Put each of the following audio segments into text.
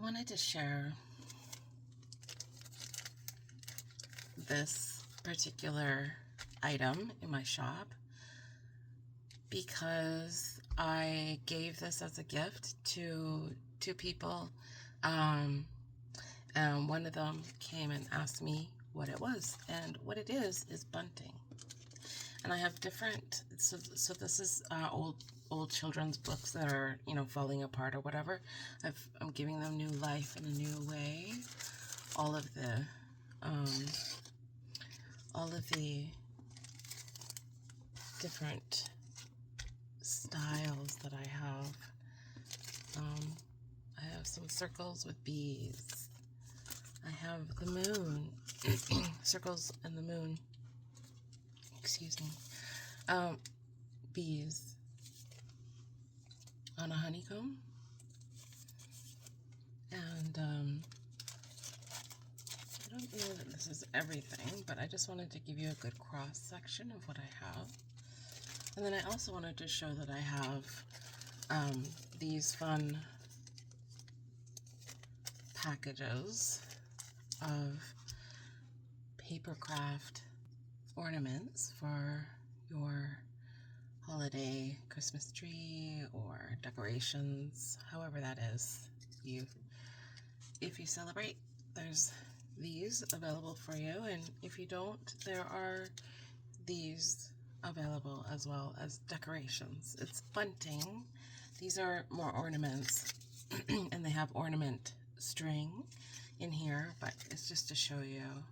wanted to share this particular item in my shop because I gave this as a gift to two people, and one of them came and asked me what it was, and what it is bunting. And I have different, so this is old children's books that are, you know, falling apart or whatever. I'm giving them new life in a new way. All of the different styles that I have. I have some circles with bees. I have the moon, circles and the moon. Excuse me. Bees on a honeycomb, and I don't know that this is everything, but I just wanted to give you a good cross section of what I have. And then I also wanted to show that I have these fun packages of paper craft ornaments for your holiday Christmas tree or decorations, however that is. If you celebrate, there's these available for you, and if you don't, there are these available as well as decorations. It's bunting. These are more ornaments and they have ornament string in here, but it's just to show you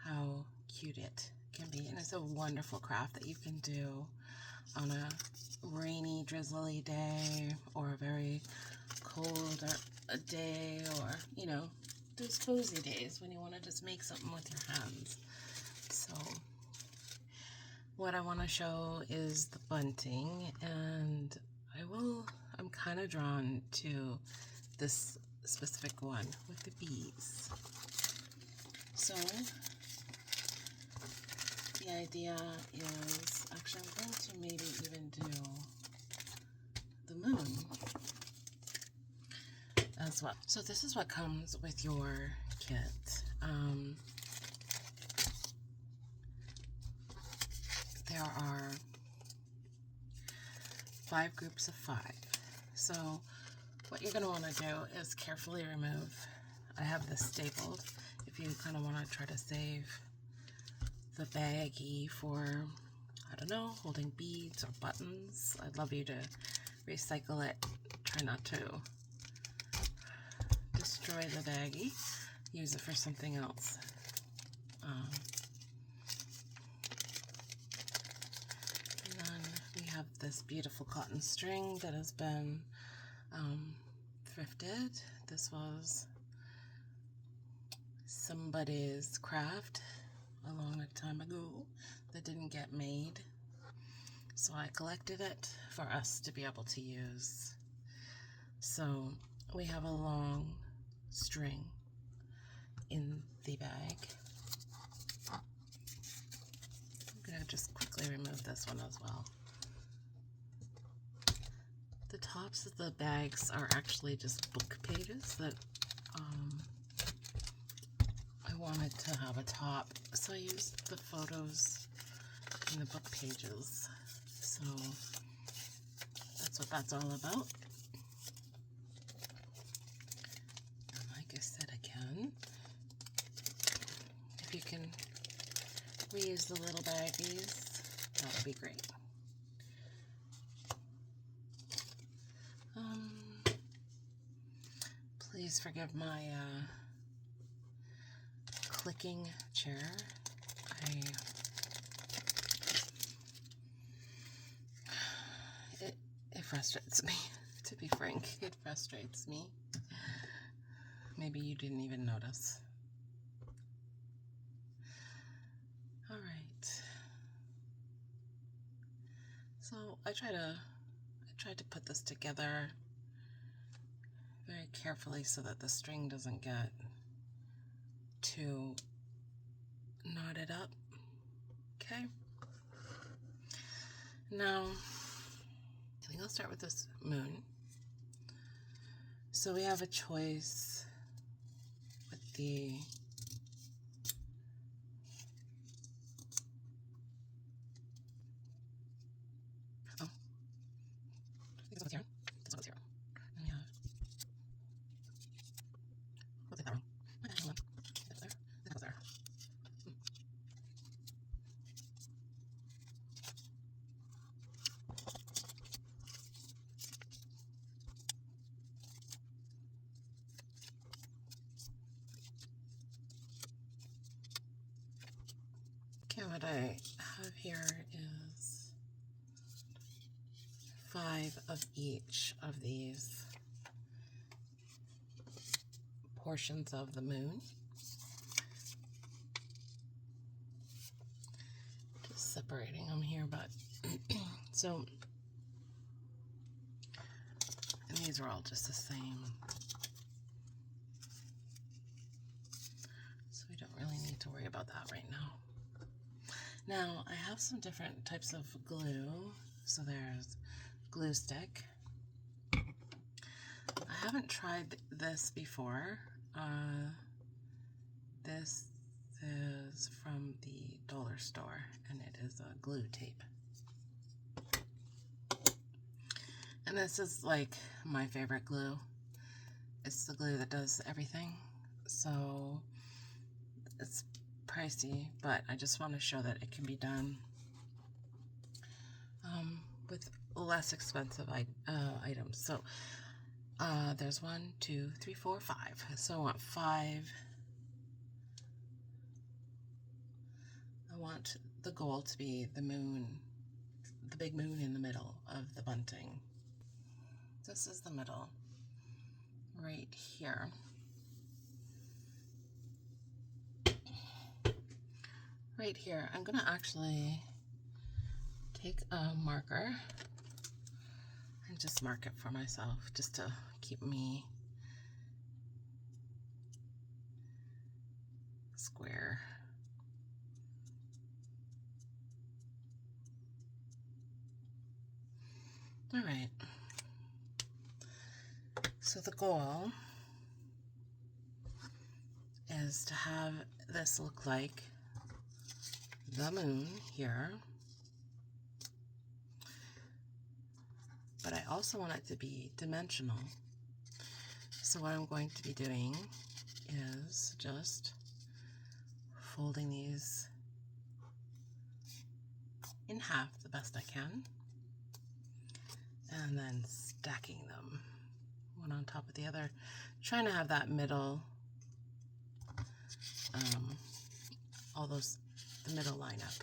how cute it can be. And it's a wonderful craft that you can do on a rainy, drizzly day, or a very cold a day, or, you know, those cozy days when you want to just make something with your hands. So what I want to show is the bunting, and I'm kind of drawn to this specific one with the bees. So the idea is, actually I'm going to maybe even do the moon as well. So this is what comes with your kit. There are 5 groups of 5. So what you're going to want to do is carefully remove. I have this stapled if you kind of want to try to save the baggie for, I don't know, holding beads or buttons. I'd love you to recycle it. Try not to destroy the baggie. Use it for something else. And then we have this beautiful cotton string that has been thrifted. This was somebody's craft a long time ago that didn't get made, so I collected it for us to be able to use. So we have a long string in the bag. I'm gonna just quickly remove this one as well. The tops of the bags are actually just book pages that I wanted to have a top, so I used the photos in the book pages. So that's what that's all about. And like I said again, if you can reuse the little baggies, that would be great. Please forgive my clicking chair. It frustrates me, to be frank. It frustrates me. Maybe you didn't even notice. All right. So I tried to put this together very carefully so that the string doesn't get too knotted up. Okay. Now, I think I'll start with this moon. So So we have a choice with the this one's here. This one's here. And we have what's that wrong? Hold on. That's there. That goes there. Okay, what I have here is 5 of each of these portions of the moon. Just separating them here, but so, and these are all just the same. So we don't really need to worry about that right now. Now, I have some different types of glue. So there's glue stick. I haven't tried this before. This is from the dollar store, and it is a glue tape. And this is like my favorite glue. It's the glue that does everything. So it's pricey, but I just want to show that it can be done with less expensive items. So there's 1, 2, 3, 4, 5. So I want 5. I want the goal to be the moon, the big moon in the middle of the bunting. This is the middle, right here. Right here, I'm gonna actually take a marker and just mark it for myself, just to keep me square. All right. So the goal is to have this look like the moon here, but I also want it to be dimensional. So what I'm going to be doing is just folding these in half the best I can, and then stacking them one on top of the other, trying to have that middle, the middle lineup.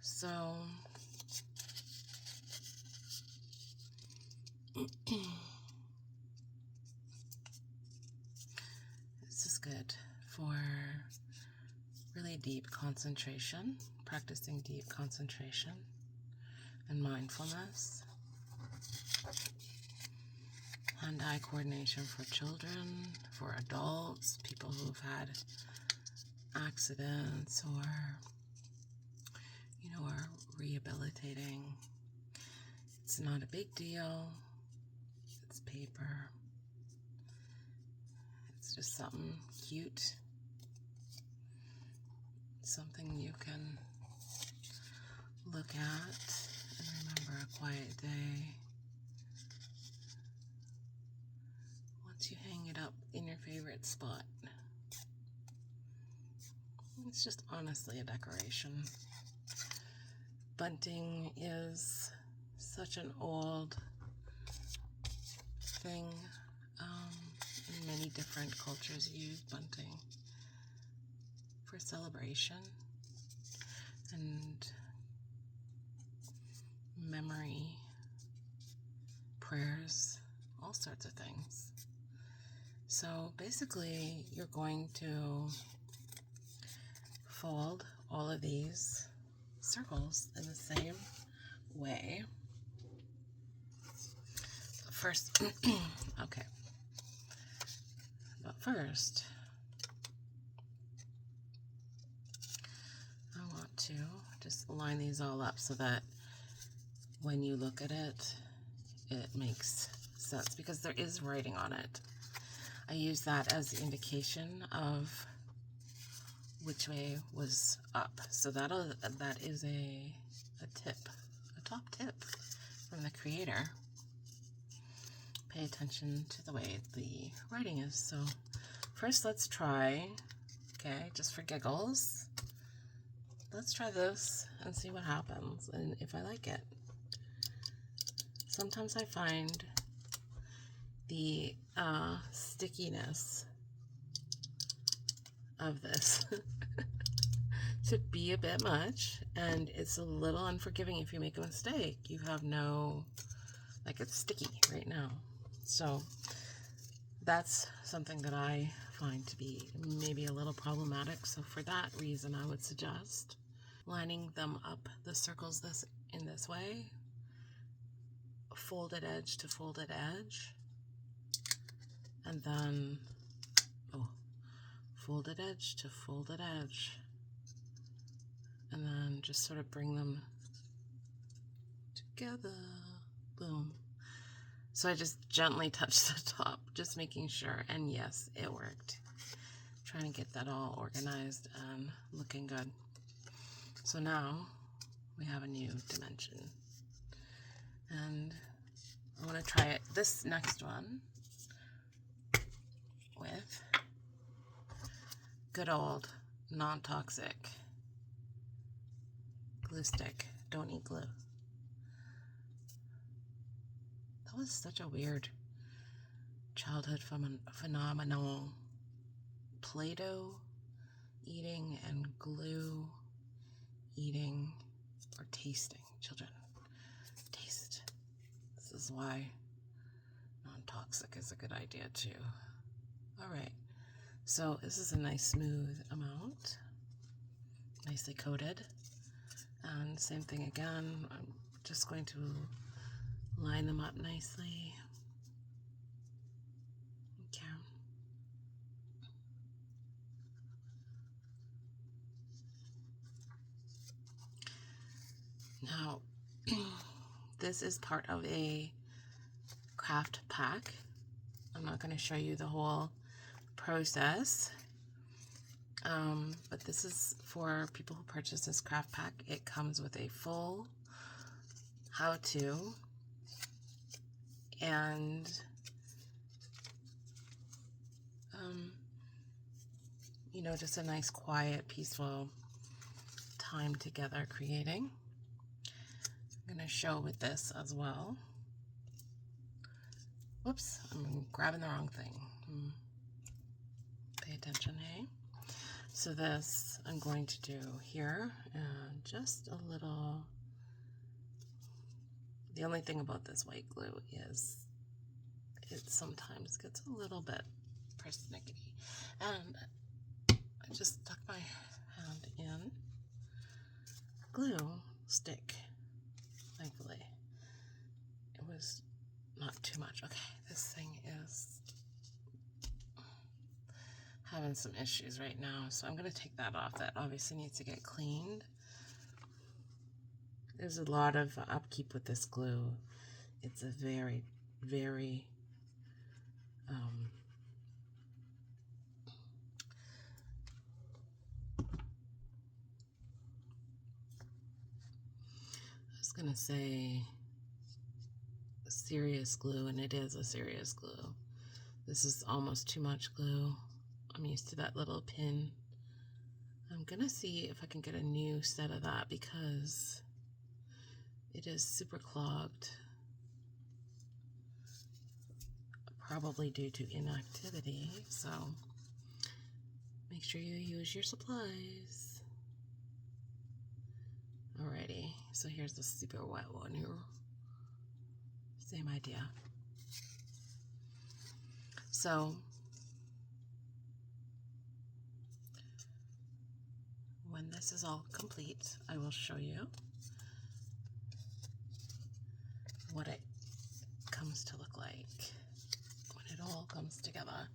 So this is good for really deep concentration, practicing deep concentration and mindfulness. Hand-eye coordination for children, for adults, people who've had accidents or, are rehabilitating. It's not a big deal. It's paper. It's just something cute. Something you can look at and remember a quiet day. Once you hang it up in your favorite spot. It's just honestly a decoration. Bunting is such an old thing. In many different cultures use bunting for celebration and memory, prayers, all sorts of things. So basically, you're going to fold all of these circles in the same way. First, okay. But first, I want to just line these all up so that when you look at it, it makes sense because there is writing on it. I use that as the indication of which way was up. So that is a tip, a top tip from the creator. Pay attention to the way the writing is. So first let's try, okay, just for giggles, let's try this and see what happens and if I like it. Sometimes I find the stickiness of this to be a bit much, and it's a little unforgiving if you make a mistake. You have no, like, it's sticky right now. So that's something that I find to be maybe a little problematic. So for that reason, I would suggest lining them up, the circles in this way, folded edge to folded edge, and then folded edge to folded edge, and then just sort of bring them together. Boom. So I just gently touch the top, just making sure, and yes, it worked. Trying to get that all organized and looking good. So now we have a new dimension, and I want to try it, this next one, with good old non-toxic glue stick. Don't eat glue. That was such a weird childhood phenomenon. Play-Doh eating and glue eating or tasting. Children, taste. This is why non-toxic is a good idea too. All right, so this is a nice smooth amount, nicely coated. And same thing again, I'm just going to line them up nicely. Okay. Now, this is part of a craft pack. I'm not going to show you the whole process, but this is for people who purchase this craft pack. It comes with a full how-to and you know, just a nice, quiet, peaceful time together creating. I'm going to show with this as well. Whoops, I'm grabbing the wrong thing. Pay attention, hey? So this I'm going to do here, and just a little. The only thing about this white glue is it sometimes gets a little bit persnickety. And I just stuck my hand in glue stick. Thankfully, it was not too much. Okay, this thing is having some issues right now, so I'm going to take that off. That obviously needs to get cleaned. There's a lot of upkeep with this glue. It's a very, very I was going to say serious glue, and it is a serious glue. This is almost too much glue. I'm used to that little pin. I'm gonna see if I can get a new set of that because it is super clogged, probably due to inactivity. So make sure you use your supplies. Alrighty, so here's the super wet one here. Same idea. So when this is all complete, I will show you what it comes to look like when it all comes together.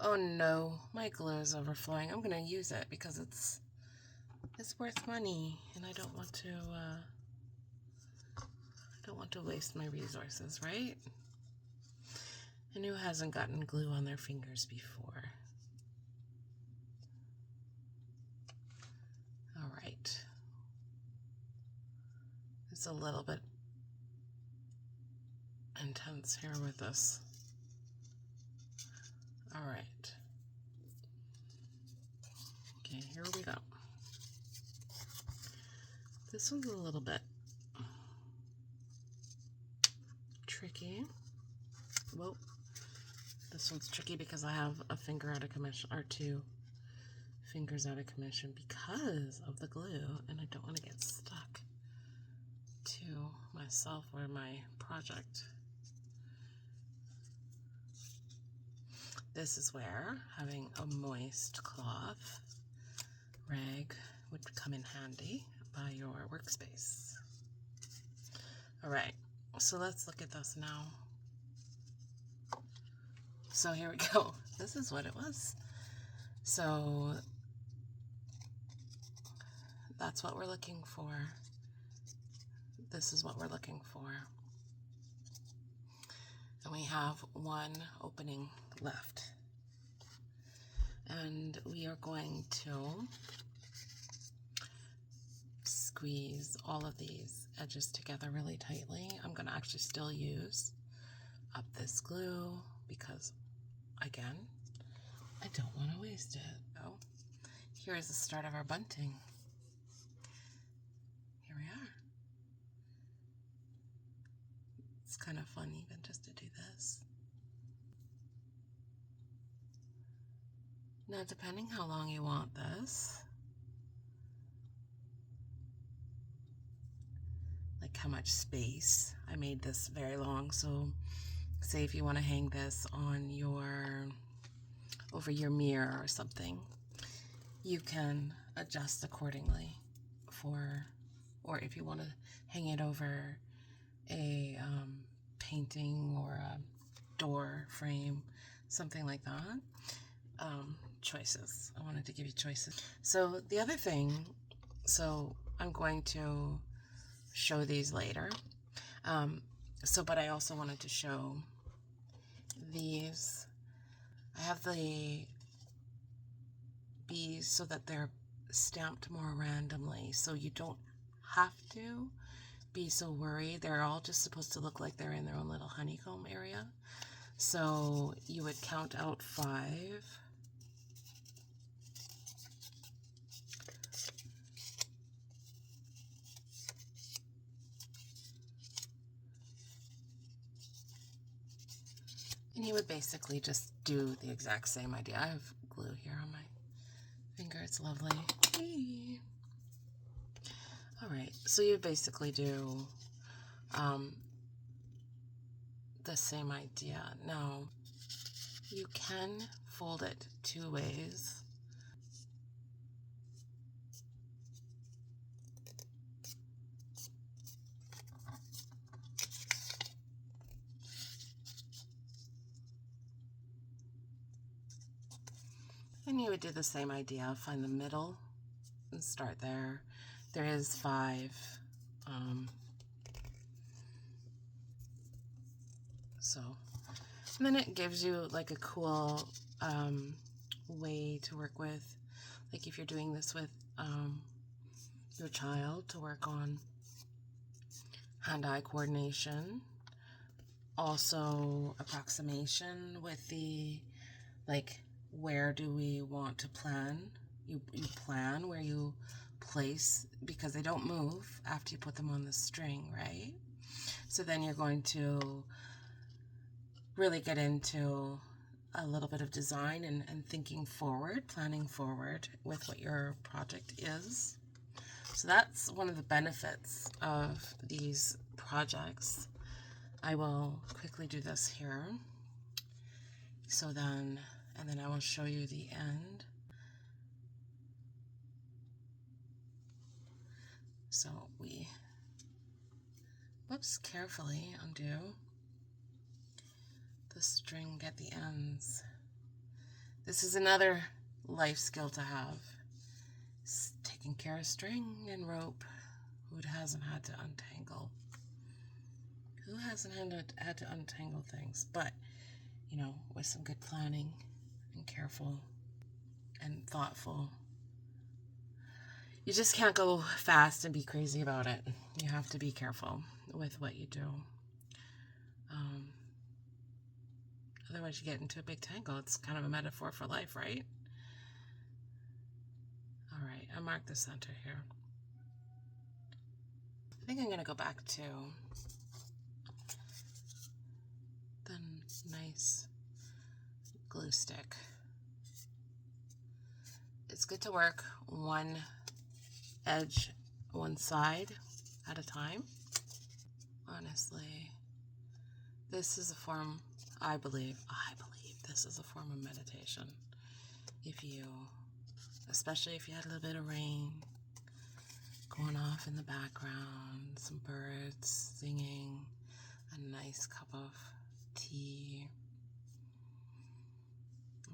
Oh no, my glue is overflowing. I'm gonna use it because it's worth money, and I don't want to waste my resources, right? And who hasn't gotten glue on their fingers before? All right. It's a little bit intense here with this. All right. Okay, here we go. This one's a little bit tricky. Whoa. This one's tricky because I have a finger out of commission, or 2 fingers out of commission because of the glue, and I don't want to get stuck to myself or my project. This is where having a moist cloth rag would come in handy by your workspace. All right, so let's look at this now. So here we go. This is what it was. So that's what we're looking for. This is what we're looking for. And we have one opening left. And we are going to squeeze all of these edges together really tightly. I'm going to actually still use up this glue because, again, I don't want to waste it. So here is the start of our bunting. Here we are. It's kind of fun even just to do this. Now, depending how long you want this, like how much space, I made this very long, so say if you want to hang this on over your mirror or something, you can adjust accordingly or if you want to hang it over a painting or a door frame, something like that. Choices. I wanted to give you choices. So the other thing, so I'm going to show these later. But I also wanted to show these. I have the bees so that they're stamped more randomly, so you don't have to be so worried. They're all just supposed to look like they're in their own little honeycomb area. So you would count out 5. And you would basically just do the exact same idea. I have glue here on my finger. It's lovely. Hey. All right, so you basically do the same idea. Now, you can fold it 2 ways. And you would do the same idea, find the middle and start there. There is 5. And then it gives you like a cool way to work with, like if you're doing this with your child, to work on hand-eye coordination. Also approximation with the, like, where do we want to plan? You plan where you place, because they don't move after you put them on the string, right? So then you're going to really get into a little bit of design and thinking forward, planning forward with what your project is. So that's one of the benefits of these projects. I will quickly do this here. So then, and then I will show you the end. So we, whoops, carefully undo the string at the ends. This is another life skill to have. It's taking care of string and rope. Who hasn't had to untangle? Who hasn't had to untangle things? But you know, with some good planning and careful and thoughtful. You just can't go fast and be crazy about it. You have to be careful with what you do. Otherwise you get into a big tangle. It's kind of a metaphor for life, right? All right, I marked the center here. I think I'm going to go back to the nice glue stick. It's good to work one edge, one side at a time. Honestly, this is a form, I believe this is a form of meditation. If you, especially if you had a little bit of rain going off in the background, some birds singing, a nice cup of tea,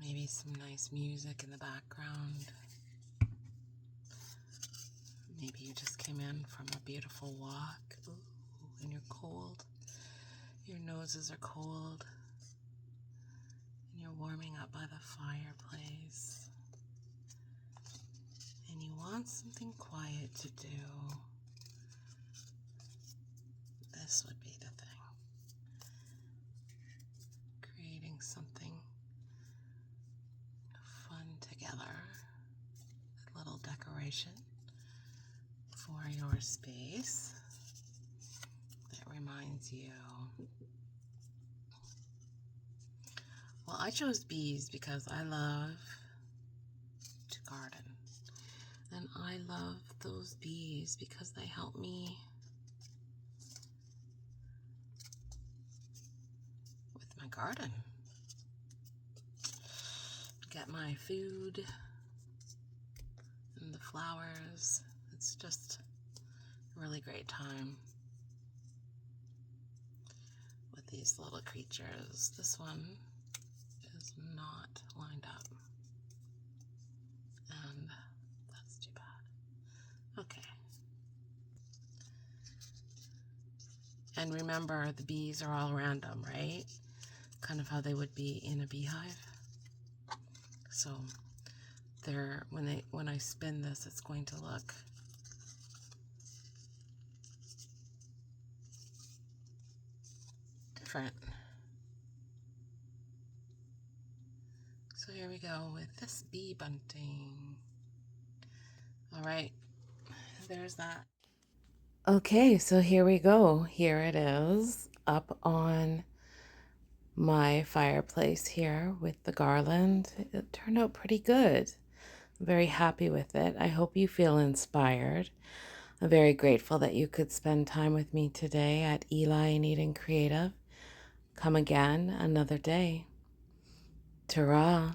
maybe some nice music in the background. Maybe you just came in from a beautiful walk. Ooh, and you're cold. Your noses are cold. And you're warming up by the fireplace. And you want something quiet to do. This would be the thing. Creating something fun together. A little decoration for your space that reminds you. Well, I chose bees because I love to garden. And I love those bees because they help me with my garden. Get my food and the flowers. It's just a really great time with these little creatures. This one is not lined up. And that's too bad. Okay. And remember, the bees are all random, right? Kind of how they would be in a beehive. So they're, when I spin this, it's going to look different. So here we go with this bee bunting. All right, there's that. Okay, so here we go. Here it is up on my fireplace here with the garland. It turned out pretty good. I'm very happy with it. I hope you feel inspired. I'm very grateful that you could spend time with me today at Eli and Eden Creative. Come again another day. Ta-ra.